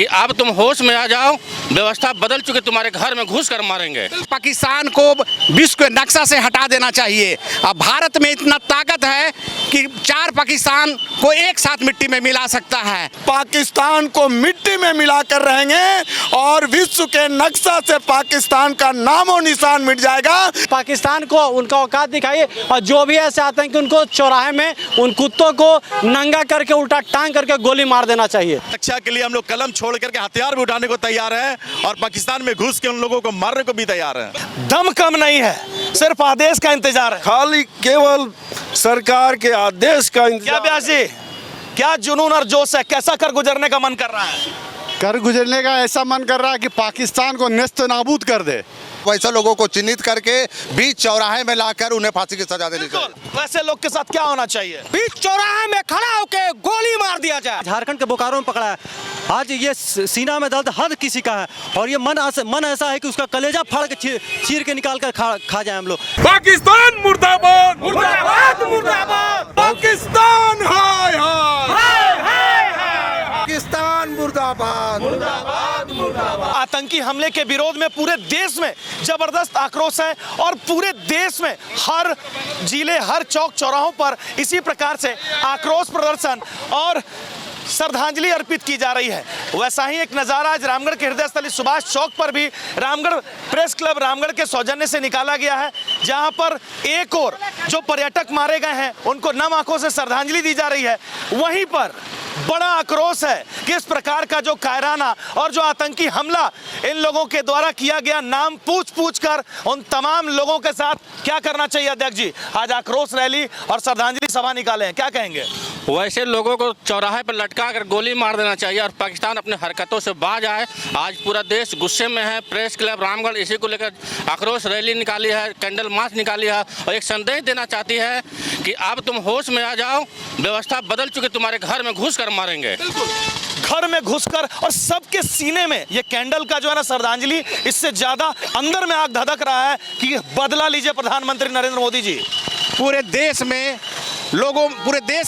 कि अब तुम होश में आ जाओ, व्यवस्था बदल चुके, तुम्हारे घर में घुस कर मारेंगे। पाकिस्तान को विश्व के नक्शा से हटा देना चाहिए। अब भारत में इतना ताकत है कि 4 पाकिस्तान को एक साथ मिट्टी में मिला सकता है। पाकिस्तान को मिट्टी में मिलाकर रहेंगे और विश्व के नक्शा से पाकिस्तान का नामो निशान मिट जाएगा। पाकिस्तान को उनका औकात दिखाइए और जो भी ऐसे आते हैं कि उनको चौराहे में उन कुत्तों को नंगा करके उल्टा टांग करके गोली मार देना चाहिए। रक्षा के लिए हम लोग कलम छोड़ करके हथियार भी उठाने को तैयार है और पाकिस्तान में घुस के उन लोगों को मारने को भी तैयार है। दम कम नहीं है, सिर्फ आदेश का इंतजार है, खाली केवल सरकार के आदेश का इंतजार। क्या ब्यास जी, क्या जुनून और जोश है, कैसा कर गुजरने का मन कर रहा है? कर गुजरने का ऐसा मन कर रहा है कि पाकिस्तान को नेस्त नाबूद कर दे। वैसे लोगों को चिन्हित करके बीच चौराहे में लाकर उन्हें फांसी की सजा देनी चाहिए। वैसे लोग के साथ क्या होना चाहिए? बीच चौराहे में खड़ा होकर गोली मार दिया जाए। झारखंड के बोकारो में पकड़ा है, आज ये सीना में दर्द हर किसी का है और ये मन ऐसा है कि उसका कलेजा फाड़ के चीर के निकाल कर खा जाए हम लोग। पाकिस्तान मुर्दाबाद, मुर्दाबाद, मुर्दाबाद, पाकिस्तान हाय हाय, पाकिस्तान मुर्दाबाद, मुर्दाबाद, मुर्दाबाद। आतंकी हमले के विरोध में पूरे देश में जबरदस्त आक्रोश है और पूरे देश में हर जिले, हर चौक चौराहों पर इसी प्रकार से आक्रोश प्रदर्शन और श्रद्धांजलि अर्पित की जा रही है। वैसा ही एक नज़ारा आज रामगढ़ के हृदय स्थली सुभाष चौक पर भी रामगढ़ प्रेस क्लब रामगढ़ के सौजन्य से निकाला गया है, जहां पर एक और जो पर्यटक मारे गए हैं उनको नम आंखों से श्रद्धांजलि दी जा रही है। वहीं पर बड़ा आक्रोश है कि इस प्रकार का जो कायराना और जो आतंकी हमला इन लोगों के द्वारा किया गया, नाम पूछ कर उन तमाम लोगों के साथ क्या करना चाहिए। अध्यक्ष जी, आज आक्रोश रैली और श्रद्धांजलि सभा निकाले हैं, क्या कहेंगे? वैसे लोगों को चौराहे पर लटका कर गोली मार देना चाहिए और पाकिस्तान अपने हरकतों से बाज आए। आज पूरा देश गुस्से में है। प्रेस क्लब रामगढ़ इसी को लेकर आक्रोश रैली निकाली है, कैंडल मार्च निकाली है और एक संदेश देना चाहती है कि अब तुम होश में आ जाओ, व्यवस्था बदल चुके, तुम्हारे घर में घुस कर मारेंगे। घर में घुसकर और सबके सीने में ये कैंडल का जो है ना श्रद्धांजलि, इससे ज्यादा अंदर में आग धधक रहा है कि बदला लीजिए प्रधानमंत्री नरेंद्र मोदी जी। पूरे देश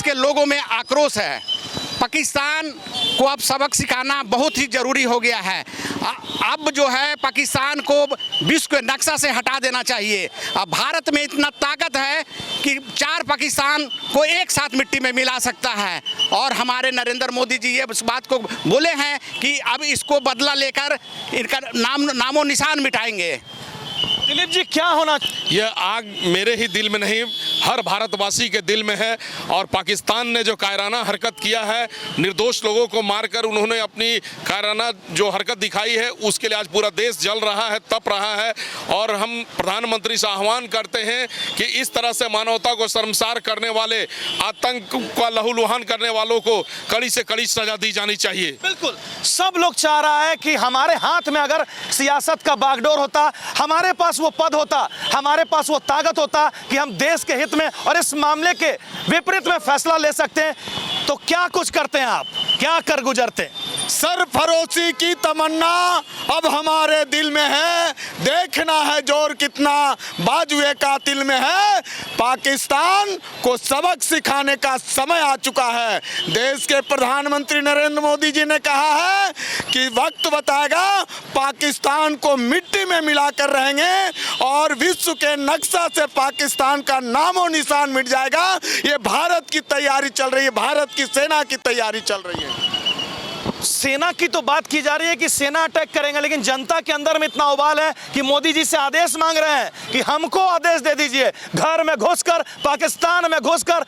के लोगों में आक्रोश है। पाकिस्तान को अब सबक सिखाना बहुत ही जरूरी हो गया है। अब जो है पाकिस्तान को विश्व के नक्शा से हटा देना चाहिए। अब भारत में इतना ताकत है कि 4 पाकिस्तान को एक साथ मिट्टी में मिला सकता है और हमारे नरेंद्र मोदी जी ये इस बात को बोले हैं कि अब इसको बदला लेकर इनका नामो निशान मिटाएंगे। दिलीप जी, क्या होना? यह आग मेरे ही दिल में नहीं, हर भारतवासी के दिल में है और पाकिस्तान ने जो कायराना हरकत किया है, निर्दोष लोगों को मारकर उन्होंने अपनी कायराना जो हरकत दिखाई है, उसके लिए आज पूरा देश जल रहा है, तप रहा है। और हम प्रधानमंत्री से आह्वान करते हैं कि इस तरह से मानवता को शर्मसार करने वाले, आतंक का लहूलुहान करने वालों को कड़ी से कड़ी सजा दी जानी चाहिए। बिल्कुल, सब लोग चाह रहा है कि हमारे हाथ में अगर सियासत का बागडोर होता, हमारे पास वो पद होता, हमारे पास वो ताकत होता कि हम देश के हित में और इस मामले के विपरीत में फैसला ले सकते हैं, तो क्या कुछ करते हैं आप, क्या कर गुजरते हैं? सरफरोशी की तमन्ना अब हमारे दिल में है, देखना है जोर कितना बाजुए कातिल में है। पाकिस्तान को सबक सिखाने का समय आ चुका है। देश के प्रधानमंत्री नरेंद्र मोदी जी ने कहा है कि वक्त बताएगा, पाकिस्तान को मिट्टी में मिलाकर रहेंगे और विश्व के नक्शा से पाकिस्तान का नामो निशान मिट जाएगा। ये भारत की तैयारी चल रही है, भारत की सेना की तैयारी चल रही है। सेना की तो बात की जा रही है कि सेना अटैक करेंगे, लेकिन जनता के अंदर में इतना उबाल है कि मोदी जी से आदेश मांग रहे हैं कि हमको आदेश दे दीजिए, घर में घुसकर, पाकिस्तान में घुसकर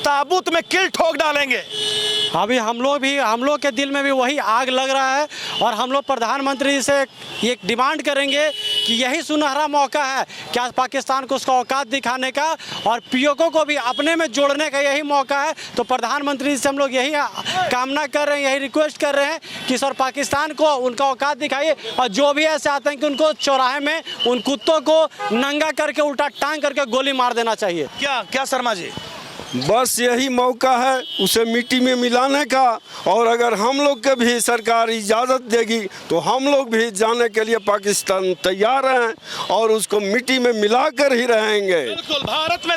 ताबूत में किल ठोक डालेंगे। अभी हम लोग के दिल में भी वही आग लग रहा है और हम लोग प्रधानमंत्री से ये डिमांड करेंगे कि यही सुनहरा मौका है क्या पाकिस्तान को उसका औकात दिखाने का और पीओके को भी अपने में जोड़ने का यही मौका है। तो प्रधानमंत्री से हम लोग यही कामना कर रहे हैं, यही रिक्वेस्ट कर रहे हैं कि सर पाकिस्तान को उनका औकात दिखाइए और जो भी ऐसे आते हैं कि उनको चौराहे में उन कुत्तों को नंगा करके उल्टा टांग करके गोली मार देना चाहिए। क्या शर्मा जी, बस यही मौका है उसे मिट्टी में मिलाने का, और अगर हम लोग के भी सरकार इजाज़त देगी तो हम लोग भी जाने के लिए पाकिस्तान तैयार हैं और उसको मिट्टी में मिलाकर ही रहेंगे। बिल्कुल, भारत में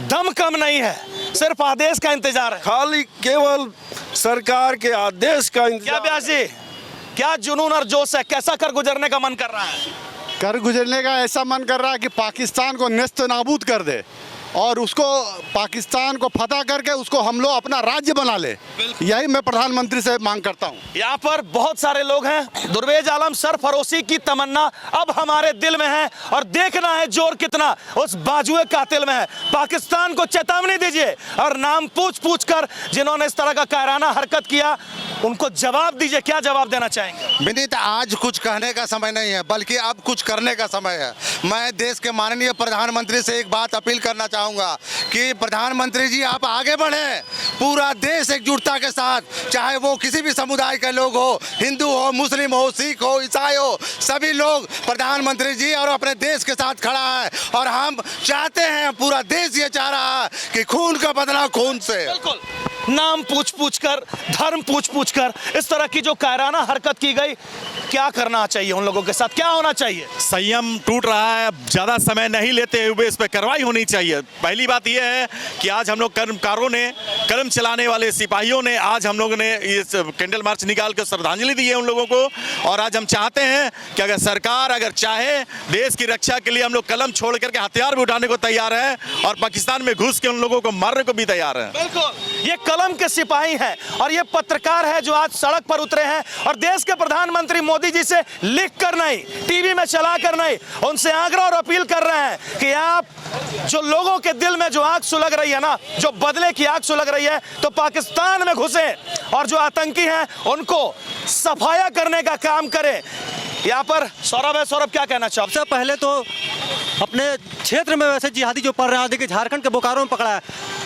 दम कम नहीं है, सिर्फ आदेश का इंतजार है, खाली केवल सरकार के आदेश का इंतजार। क्या ब्यास जी, क्या जुनून और जोश है, कैसा कर गुजरने का मन कर रहा है? कर गुजरने का ऐसा मन कर रहा है कि पाकिस्तान को नेस्त नाबूद कर दे और उसको पाकिस्तान को फतह करके उसको हम लोग अपना राज्य बना ले। यही मैं प्रधानमंत्री से मांग करता हूँ। यहाँ पर बहुत सारे लोग हैं। दुर्वेज आलम, सरफरोशी की तमन्ना अब हमारे दिल में है और देखना है जोर कितना उस बाजुए कातिल में है। पाकिस्तान को चेतावनी दीजिए और नाम पूछ पूछ कर जिन्होंने इस तरह का कायराना हरकत किया उनको जवाब दीजिए। क्या जवाब देना चाहेंगे? विनीत, आज कुछ कहने का समय नहीं है बल्कि अब कुछ करने का समय है। मैं देश के माननीय प्रधानमंत्री से एक बात अपील करना चाहूँगा कि प्रधानमंत्री जी आप आगे बढ़ें। पूरा देश एकजुटता के साथ, चाहे वो किसी भी समुदाय के लोग हो, हिंदू हो, मुस्लिम हो, सिख हो, ईसाई हो, सभी लोग प्रधानमंत्री जी और अपने देश के साथ खड़ा है। और हम चाहते हैं, पूरा देश ये चाह रहा है कि खून का बदला खून से। बिल्कुल, नाम पूछ पूछ कर, धर्म पूछ पूछ कर इस तरह की जो कायराना हरकत की गई, क्या करना चाहिए उन लोगों के साथ, क्या होना चाहिए? संयम टूट रहा है, ज़्यादा समय नहीं लेते हुए इस पर कार्रवाई होनी चाहिए। पहली बात यह है कि आज हम लोग कर्मकारों ने, कलम चलाने वाले सिपाहियों ने, आज हम लोगों ने इस कैंडल मार्च निकाल कर श्रद्धांजलि दी है उन लोगों को। और आज हम चाहते हैं कि अगर सरकार अगर चाहे देश की रक्षा के लिए हम लोग कलम छोड़ करके हथियार भी उठाने को तैयार है और पाकिस्तान में घुस के उन लोगों को मारने को भी तैयार है। बिल्कुल, ये कलम के सिपाही हैं और ये पत्रकार है जो आज सड़क पर उतरे हैं और देश के प्रधानमंत्री मोदी जी से लिख कर नहीं, टीवी में चला कर नहीं, उनसे आग्रह और अपील कर रहे हैं कि आप जो लोगों के दिल में जो आग सुलग रही है ना, जो बदले की आग सुलग रही है, तो पाकिस्तान में घुसे और जो आतंकी हैं उनको सफाया करने का काम करें। यहाँ पर सौरभ है। सौरभ, क्या कहना चाहो? सबसे पहले तो अपने क्षेत्र में वैसे जिहादी जो पड़ रहे हैं, देखिए झारखंड के बोकारो में पकड़ा है।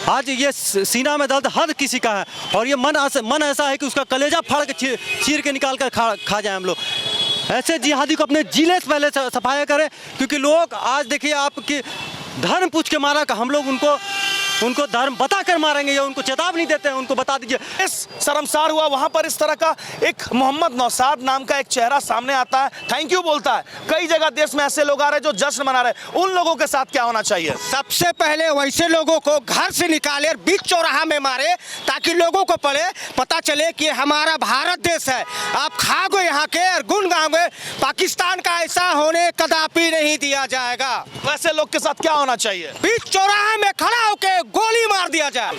आज ये सीना में दर्द हर किसी का है और ये मन ऐसा है कि उसका कलेजा फाड़ के चीर के निकाल कर खा जाए हम लोग। ऐसे जिहादी को अपने जिले से पहले सफाया करें, क्योंकि लोग आज देखिए आपकी धर्म पूछ के मारा, हम लोग उनको धर्म बता कर मारेंगे या उनको चेतावनी देते हैं, उनको बता दीजिए। इस शर्मसार हुआ वहां पर इस तरह का एक मोहम्मद नौसाद नाम का एक चेहरा सामने आता है, थैंक यू बोलता है। कई जगह देश में ऐसे लोग आ रहे हैं जो जश्न मना रहे हैं, उन लोगों के साथ क्या होना चाहिए? सबसे पहले वैसे लोगों को घर से निकाले और बीच चौराहा में मारे ताकि लोगों को पता चले कि हमारा भारत देश है। आप खाओगे यहाँ के और गुण गाओगे, पाकिस्तान का ऐसा होने कदापि नहीं दिया जाएगा। वैसे लोग के साथ क्या होना चाहिए? बीच चौराहे में खड़ा होके गोली मार दिया जाए।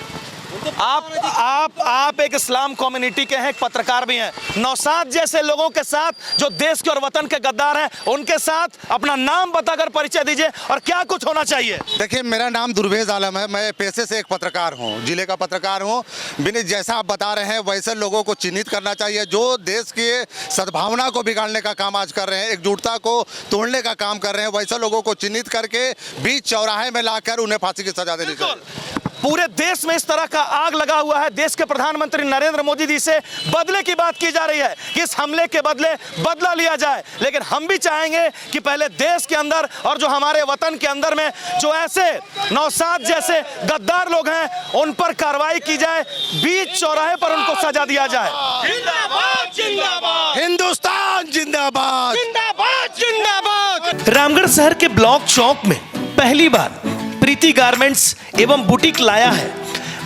आप एक इस्लाम कम्युनिटी के हैं, एक पत्रकार भी हैं। नौसाद जैसे लोगों के साथ जो देश के और वतन के गद्दार हैं, उनके साथ अपना नाम बताकर परिचय दीजिए और क्या कुछ होना चाहिए। देखिए, मेरा नाम दुर्वेज आलम है। मैं पेशे से एक पत्रकार हूँ, जिले का पत्रकार हूँ। विनीत, जैसा आप बता रहे हैं वैसे लोगों को चिन्हित करना चाहिए जो देश की सद्भावना को बिगाड़ने का काम आज कर रहे हैं, एकजुटता को तोड़ने का काम कर रहे हैं। वैसे लोगों को चिन्हित करके बीच चौराहे में लाकर उन्हें फांसी की सजा देनी चाहिए। पूरे देश में इस तरह का आग लगा हुआ है। देश के प्रधानमंत्री नरेंद्र मोदी जी से बदले की बात की जा रही है कि इस हमले के बदले बदला लिया जाए, लेकिन हम भी चाहेंगे कि पहले देश के अंदर और जो हमारे वतन के अंदर में जो ऐसे नौसाद जैसे गद्दार लोग हैं उन पर कार्रवाई की जाए, बीच चौराहे पर उनको सजा दिया जाए। जिंदाबाद जिंदाबाद, हिंदुस्तान जिंदाबाद, जिंदाबाद जिंदाबाद। रामगढ़ शहर के ब्लॉक चौक में पहली बार प्रीति गारमेंट्स एवं बुटीक लाया है।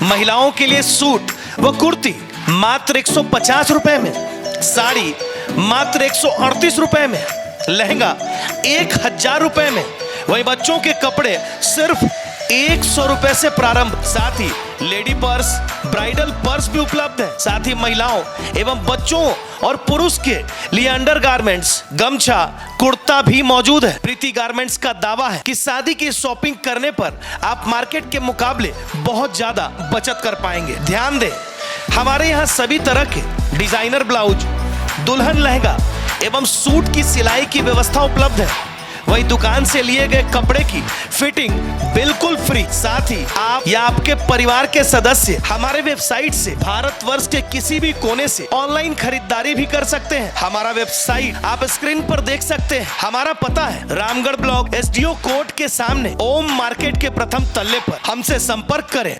महिलाओं के लिए सूट व कुर्ती मात्र 150 रुपए में, साड़ी मात्र 138 रुपए में, लहंगा 1000 रुपए में, वही बच्चों के कपड़े सिर्फ 100 रुपए से प्रारंभ। साथ ही लेडी पर्स, ब्राइडल पर्स भी उपलब्ध है। साथ ही महिलाओं एवं बच्चों और पुरुष के लिए अंडरगारमेंट्स, गमछा, कुर्ता भी मौजूद है। प्रीति गारमेंट्स का दावा है कि शादी की शॉपिंग करने पर आप मार्केट के मुकाबले बहुत ज्यादा बचत कर पाएंगे। ध्यान दें, हमारे यहाँ सभी तरह के डिजाइनर ब्लाउज, दुल्हन लहंगा एवं सूट की सिलाई की व्यवस्था उपलब्ध है। वही दुकान से लिए गए कपड़े की फिटिंग बिल्कुल फ्री। साथ ही आप या आपके परिवार के सदस्य हमारे वेबसाइट से भारतवर्ष के किसी भी कोने से ऑनलाइन खरीदारी भी कर सकते हैं। हमारा वेबसाइट आप स्क्रीन पर देख सकते हैं। हमारा पता है रामगढ़ ब्लॉक SDO कोर्ट के सामने ओम मार्केट के प्रथम तल्ले पर। हमसे संपर्क करें।